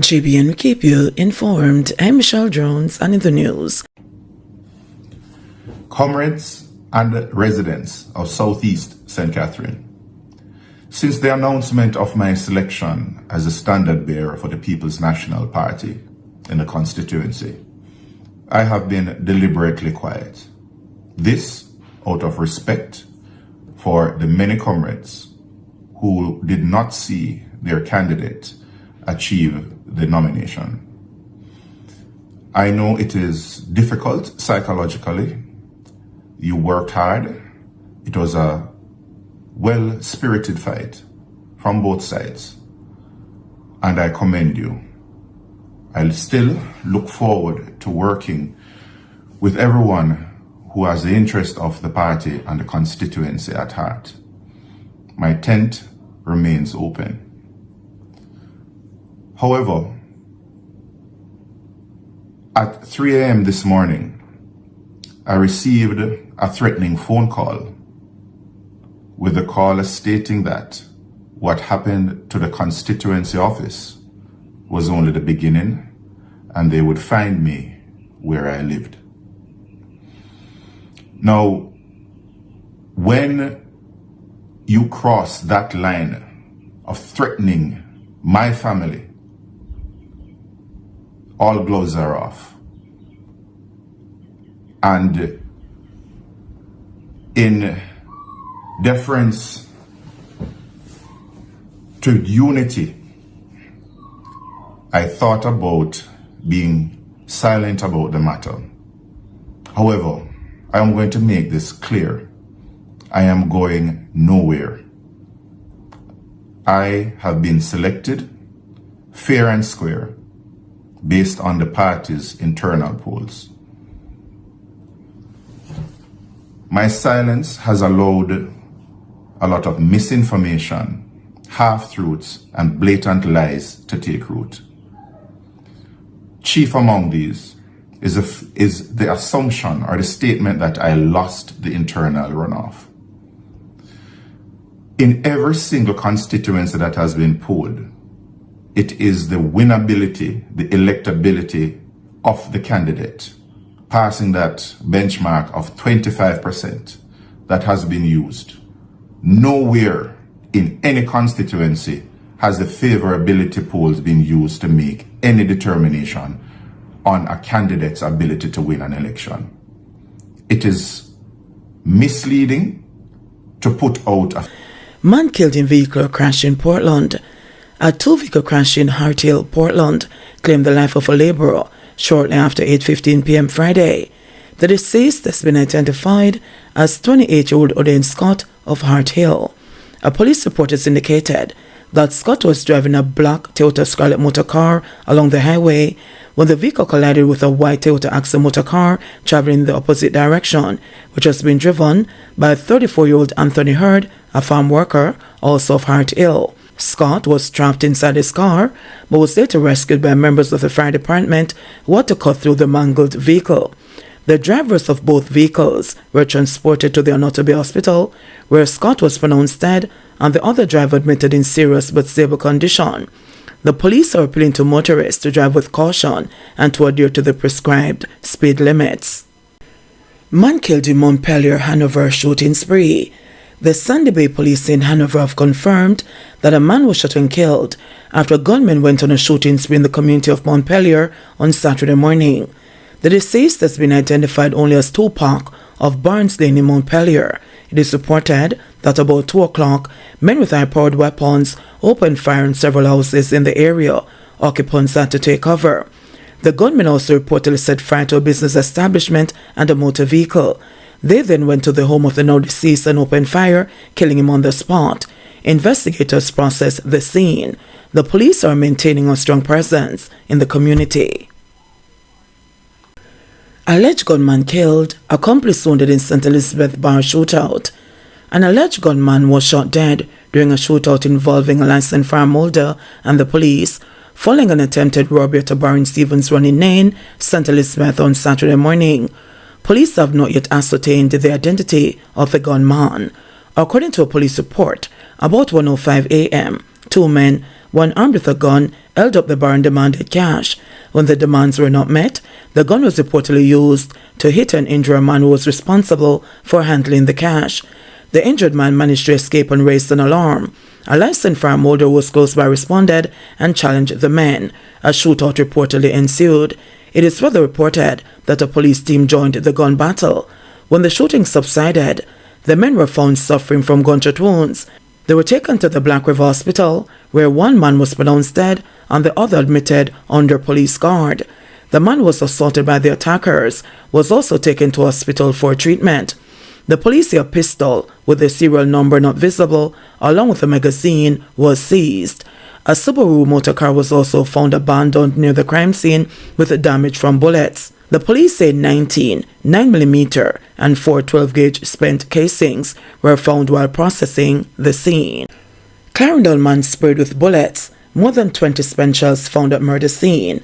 JBNN will keep you informed. I'm Michelle Jones, and in the news. Comrades and residents of Southeast St. Catherine, since the announcement of my selection as a standard bearer for the People's National Party in the constituency, I have been deliberately quiet. This out of respect for the many comrades who did not see their candidate achieve the nomination. I know it is difficult psychologically. You worked hard. It was a well-spirited fight from both sides, and I commend you. I'll still look forward to working with everyone who has the interest of the party and the constituency at heart. My tent remains open. However, at 3 a.m. this morning, I received a threatening phone call with the caller stating that what happened to the constituency office was only the beginning and they would find me where I lived. Now, when you cross that line of threatening my family, all gloves are off. And in deference to unity, I thought about being silent about the matter. However, I am going to make this clear. I am going nowhere. I have been selected fair and square based on the party's internal polls. My silence has allowed a lot of misinformation, half-truths, and blatant lies to take root. Chief among these is the assumption or the statement that I lost the internal runoff. In every single constituency that has been polled, it is the winnability, the electability of the candidate passing that benchmark of 25% that has been used. Nowhere in any constituency has the favorability polls been used to make any determination on a candidate's ability to win an election. It is misleading to put out a Man killed in vehicle crash in Portland. A two-vehicle crash in Hart Hill, Portland, claimed the life of a laborer shortly after 8:15 p.m. Friday. The deceased has been identified as 28-year-old Oden Scott of Hart Hill. A police report has indicated that Scott was driving a black Toyota Scarlet motor car along the highway when the vehicle collided with a white Toyota Axle motor car traveling in the opposite direction, which has been driven by 34-year-old Anthony Hurd, a farm worker, also of Hart Hill. Scott was trapped inside his car, but was later rescued by members of the fire department who had to cut through the mangled vehicle. The drivers of both vehicles were transported to the Hanover hospital, where Scott was pronounced dead and the other driver admitted in serious but stable condition. The police are appealing to motorists to drive with caution and to adhere to the prescribed speed limits. Man killed in Montpelier, Hanover shooting spree. The Sandy Bay police in Hanover have confirmed that a man was shot and killed after a gunman went on a shooting spree in the community of Montpelier on Saturday morning. The deceased has been identified only as Tupac of Barnes Lane in Montpelier. It is reported that about 2 o'clock, men with high-powered weapons opened fire on several houses in the area. Occupants had to take cover. The gunman also reportedly set fire to a business establishment and a motor vehicle. They then went to the home of the now deceased and opened fire, killing him on the spot. Investigators processed the scene. The police are maintaining a strong presence in the community. Alleged gunman killed, accomplice wounded in St. Elizabeth bar shootout. An alleged gunman was shot dead during a shootout involving a licensed firearm holder and the police, following an attempted robbery at a bar in Stevens Run in Nain, St. Elizabeth on Saturday morning. Police have not yet ascertained the identity of the gunman. According to a police report, about 1:05 a.m., 2 men one armed with a gun held up the bar and demanded cash. When the demands were not met, the gun was reportedly used to hit and injure a man who was responsible for handling the cash. The injured man managed to escape and raised an alarm. A licensed firearm holder who was close by responded and challenged the men. A shootout reportedly ensued. It is further reported that a police team joined the gun battle. When the shooting subsided, the men were found suffering from gunshot wounds. They were taken to the Black River Hospital, where one man was pronounced dead and the other admitted under police guard. The man was assaulted by the attackers, was also taken to hospital for treatment. The police say a pistol with the serial number not visible, along with a magazine, was seized. A Subaru motor car was also found abandoned near the crime scene with damage from bullets. The police say 19 9mm and 4 12-gauge spent casings were found while processing the scene. Clarendon man sprayed with bullets. More than 20 spent shells found at murder scene.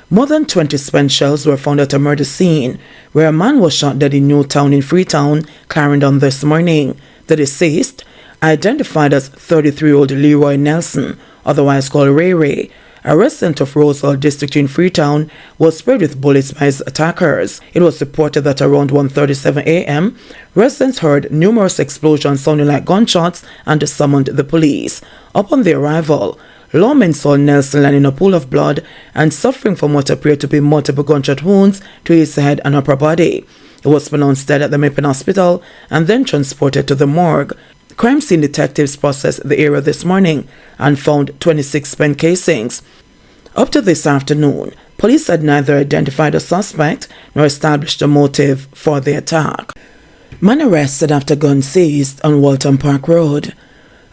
More than 20 spent shells were found at a murder scene where a man was shot dead in Newtown in Freetown, Clarendon this morning. The deceased, identified as 33-year-old Leroy Nelson, otherwise called Ray Ray, a resident of Rosal district in Freetown, was sprayed with bullets by his attackers. It was reported that around 1:37 a.m., residents heard numerous explosions sounding like gunshots and summoned the police. Upon their arrival, lawmen saw Nelson lying in a pool of blood and suffering from what appeared to be multiple gunshot wounds to his head and upper body. He was pronounced dead at the Maple Hospital and then transported to the morgue. Crime scene detectives processed the area this morning and found 26 spent casings. Up to this afternoon, police had neither identified a suspect nor established a motive for the attack. Man arrested after gun seized on Walton Park Road.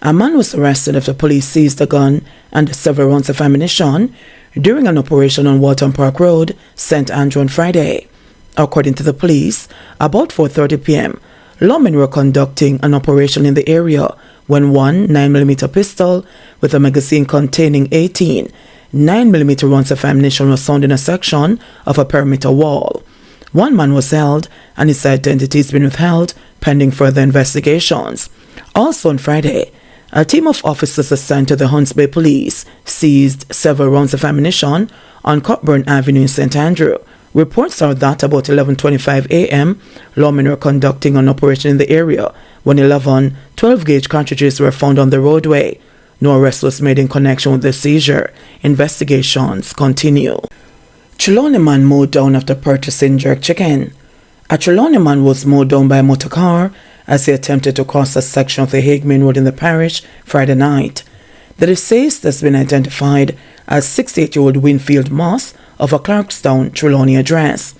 A man was arrested after police seized a gun and several rounds of ammunition during an operation on Walton Park Road, St. Andrew on Friday. According to the police, about 4:30 p.m., lawmen were conducting an operation in the area when one 9mm pistol with a magazine containing 18 9mm rounds of ammunition was found in a section of a perimeter wall. One man was held and his identity has been withheld pending further investigations. Also on Friday, a team of officers assigned to the Hunts Bay Police seized several rounds of ammunition on Cockburn Avenue in St. Andrew. Reports are that about 11:25 a.m., lawmen were conducting an operation in the area when 11 12-gauge cartridges were found on the roadway. No arrest was made in connection with the seizure. Investigations continue. Trelawny man mowed down after purchasing jerk chicken. A Trelawny man was mowed down by a motor car as he attempted to cross a section of the Hague Main Road in the parish Friday night. The deceased has been identified as 68-year-old Winfield Moss of a Clarkstown, Trelawny address.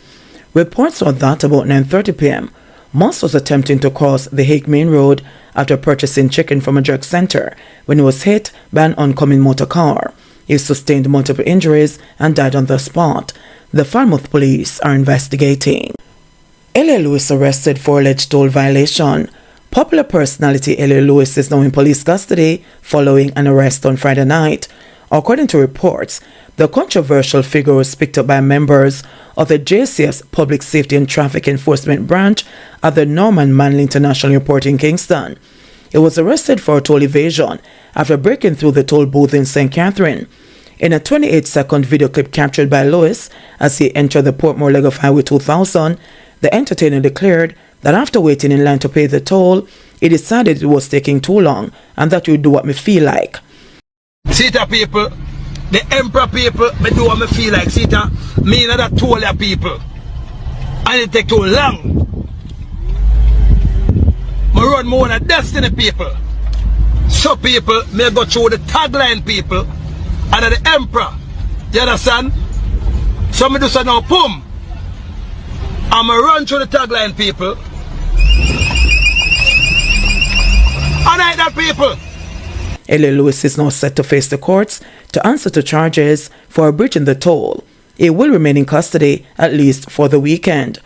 Reports are that about 9:30 p.m., Moss was attempting to cross the Hague Main Road after purchasing chicken from a jerk center when he was hit by an oncoming motor car. He sustained multiple injuries and died on the spot. The Falmouth police are investigating. L.A. Lewis arrested for alleged toll violation. Popular personality L.A. Lewis is now in police custody following an arrest on Friday night. According to reports, the controversial figure was picked up by members of the JCS Public Safety and Traffic Enforcement Branch at the Norman Manley International Airport in Kingston. He was arrested for a toll evasion after breaking through the toll booth in St. Catherine. In a 28-second video clip captured by Lewis as he entered the Portmore leg of Highway 2000, the entertainer declared that after waiting in line to pay the toll, he decided it was taking too long and that he would do what me feel like. Sita people, the emperor people, me do what me feel like. Sita, me not that toll ya people. And it take too long. Me run more than destiny people. So people, me go through the tagline people and the emperor. You understand? So me do so now, boom. I'm going to run through the tagline, people. And I that people. L.A. Lewis is now set to face the courts to answer to charges for breaching the toll. He will remain in custody at least for the weekend.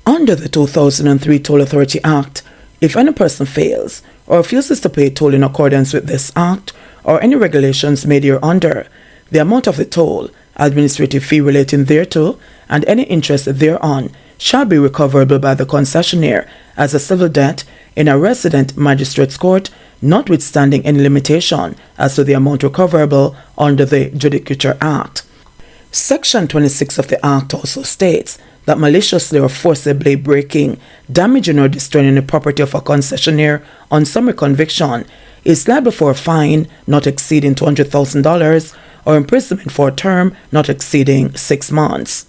Under the 2003 Toll Authority Act, if any person fails or refuses to pay toll in accordance with this act or any regulations made hereunder, the amount of the toll, administrative fee relating thereto, and any interest thereon shall be recoverable by the concessionaire as a civil debt in a resident magistrate's court, notwithstanding any limitation as to the amount recoverable under the Judicature Act. Section 26 of the Act also states that maliciously or forcibly breaking, damaging or destroying the property of a concessionaire on summary conviction is liable for a fine not exceeding $200,000 or imprisonment for a term not exceeding 6 months.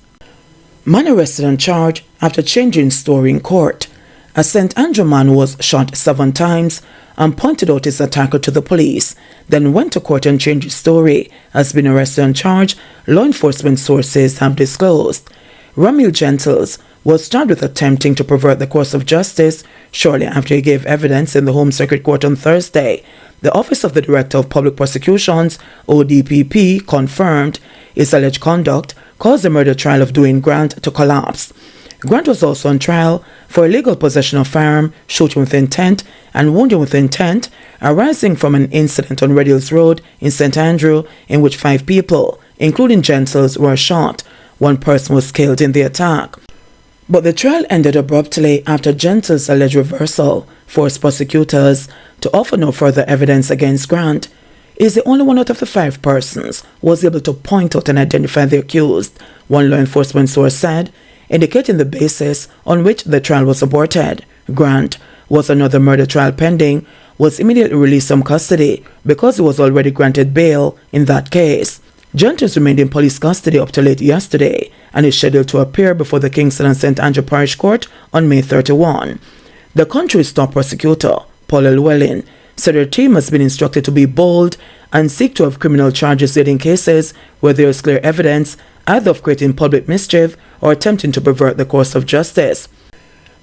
Man arrested on charge after changing story in court. A St. Andrew man was shot 7 times and pointed out his attacker to the police, then went to court and changed his story, has been arrested on charge, law enforcement sources have disclosed. Ramil Gentles was charged with attempting to pervert the course of justice shortly after he gave evidence in the Home Circuit Court on Thursday. The Office of the Director of Public Prosecutions, ODPP, confirmed his alleged conduct caused the murder trial of Dwayne Grant to collapse. Grant was also on trial for illegal possession of firearm, shooting with intent, and wounding with intent, arising from an incident on Red Hills Road in St. Andrew in which 5 people, including Gentles, were shot. 1 person was killed in the attack. But the trial ended abruptly after Gentles' alleged reversal forced prosecutors to offer no further evidence against Grant. He is the only one out of the 5 persons who was able to point out and identify the accused, one law enforcement source said, indicating the basis on which the trial was aborted. Grant was another murder trial pending, was immediately released from custody because he was already granted bail in that case. Gentles remained in police custody up to late yesterday and is scheduled to appear before the Kingston and St. Andrew Parish Court on May 31. The country's top prosecutor, Paul Llewellyn, said her team has been instructed to be bold and seek to have criminal charges laid in cases where there is clear evidence either of creating public mischief or attempting to pervert the course of justice.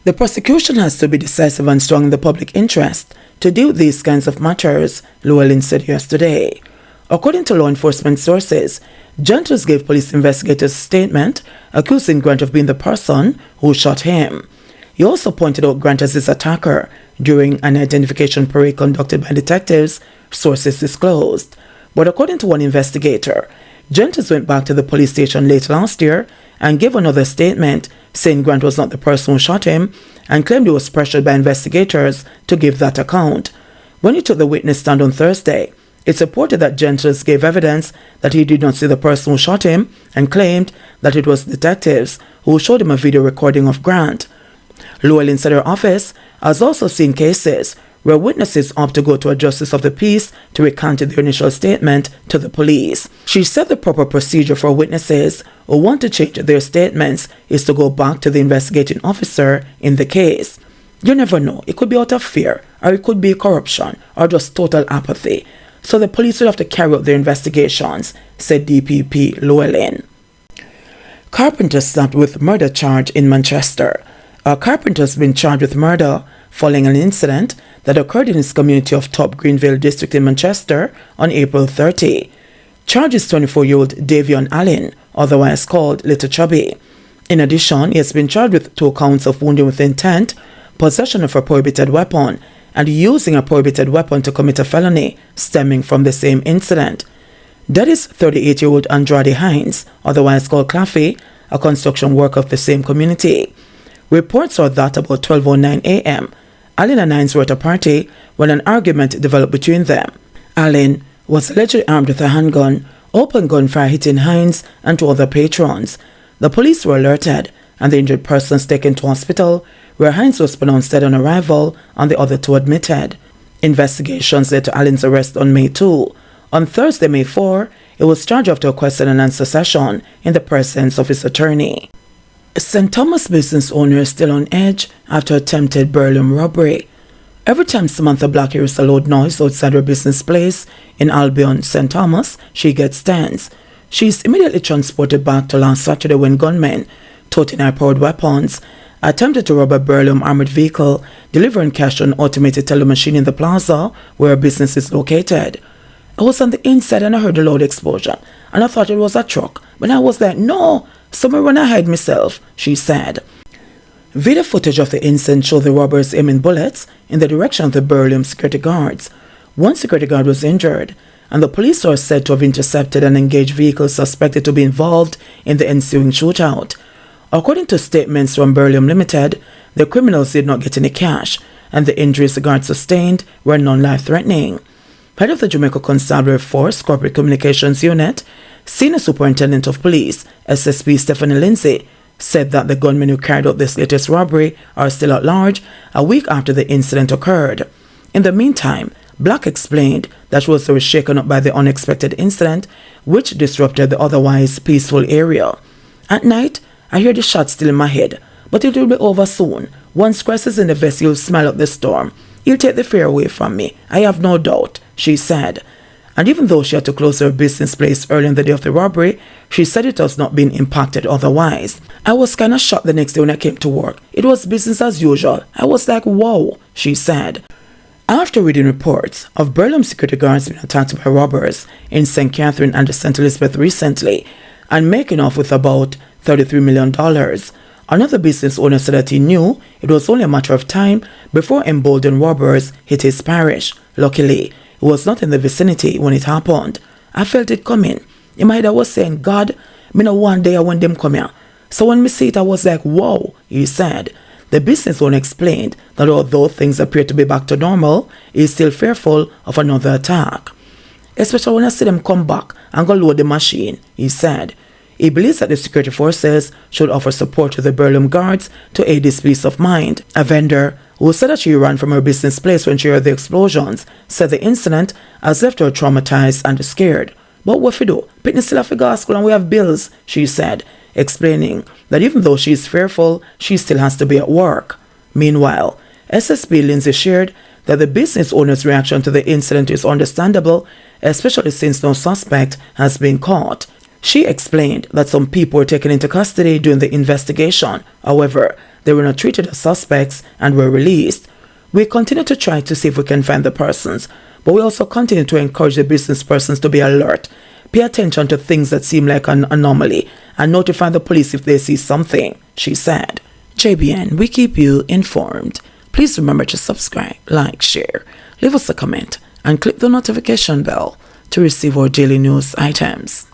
The prosecution has to be decisive and strong in the public interest to deal with these kinds of matters, Llewellyn said yesterday. According to law enforcement sources, Gentles gave police investigators a statement accusing Grant of being the person who shot him. He also pointed out Grant as his attacker during an identification parade conducted by detectives, sources disclosed. But according to one investigator, Gentles went back to the police station late last year and gave another statement saying Grant was not the person who shot him and claimed he was pressured by investigators to give that account. When he took the witness stand on Thursday, it's reported that Gentles gave evidence that he did not see the person who shot him and claimed that it was detectives who showed him a video recording of Grant. Llewellyn said her office has also seen cases where witnesses opt to go to a justice of the peace to recant their initial statement to the police. She said the proper procedure for witnesses who want to change their statements is to go back to the investigating officer in the case. You never know, it could be out of fear, or it could be corruption, or just total apathy. So the police will have to carry out their investigations, said DPP Llewellyn. Carpenter slapped with murder charge in Manchester. A carpenter has been charged with murder following an incident that occurred in his community of Top Greenville district in Manchester on April 30. Charged is 24-year-old Davion Allen, otherwise called Little Chubby. In addition, he has been charged with 2 counts of wounding with intent, possession of a prohibited weapon, and using a prohibited weapon to commit a felony stemming from the same incident. That is 38-year-old Andrade Hines, otherwise called Claffey, a construction worker of the same community. Reports are that about 12:09 a.m., Allen and Hines were at a party when an argument developed between them. Allen was allegedly armed with a handgun, open gunfire hitting Hines and 2 other patrons. The police were alerted and the injured persons taken to hospital, where Hines was pronounced dead on arrival and the other 2 admitted. Investigations led to Allen's arrest on May 2. On Thursday, May 4, he was charged after a question and answer session in the presence of his attorney. St. Thomas business owner is still on edge after attempted burglary robbery. Every time Samantha Black hears a loud noise outside her business place in Albion, St. Thomas, she gets tense. She is immediately transported back to last Saturday when gunmen, toting high-powered weapons, attempted to rob a Burlum armored vehicle, delivering cash to an automated teller machine in the plaza where her business is located. I was on the inside and I heard a loud explosion, and I thought it was a truck. But I was like, no, somewhere when I hide myself, she said. Video footage of the incident showed the robbers aiming bullets in the direction of the Burlum security guards. One security guard was injured, and the police are said to have intercepted and engaged vehicles suspected to be involved in the ensuing shootout. According to statements from Burlium Limited, the criminals did not get any cash, and the injuries the guards sustained were non-life-threatening. Head of the Jamaica Constabulary Force Corporate Communications Unit, Senior Superintendent of Police, SSP Stephanie Lindsay, said that the gunmen who carried out this latest robbery are still at large a week after the incident occurred. In the meantime, Black explained that she was shaken up by the unexpected incident, which disrupted the otherwise peaceful area. At night, I hear the shots still in my head, but it will be over soon. Once Christ is in the vessel, he'll smile up the storm. He'll take the fear away from me, I have no doubt, she said. And even though she had to close her business place early on the day of the robbery, she said it was not being impacted otherwise. I was kind of shocked the next day when I came to work. It was business as usual. I was like, wow, she said. After reading reports of Burlium security guards being attacked by robbers in St. Catherine and St. Elizabeth recently and making off with about $33 million, another business owner said that he knew it was only a matter of time before emboldened robbers hit his parish. Luckily, he was not in the vicinity when it happened. I felt it coming. In my head I was saying, God, me know one day I want them come here. So when me see it, I was like, whoa, he said. The business owner explained that although things appear to be back to normal, he is still fearful of another attack. Especially when I see them come back and go load the machine, he said. He believes that the security forces should offer support to the Burlium guards to aid his peace of mind. A vendor who said that she ran from her business place when she heard the explosions said the incident has left her traumatized and scared. But what if we do? Pitney still have to go to school and we have bills, she said, explaining that even though she is fearful, she still has to be at work. Meanwhile, SSP Lindsay shared that the business owner's reaction to the incident is understandable, especially since no suspect has been caught. She explained that some people were taken into custody during the investigation. However, they were not treated as suspects and were released. We continue to try to see if we can find the persons, but we also continue to encourage the business persons to be alert, pay attention to things that seem like an anomaly, and notify the police if they see something, she said. JBN, we keep you informed. Please remember to subscribe, like, share, leave us a comment, and click the notification bell to receive our daily news items.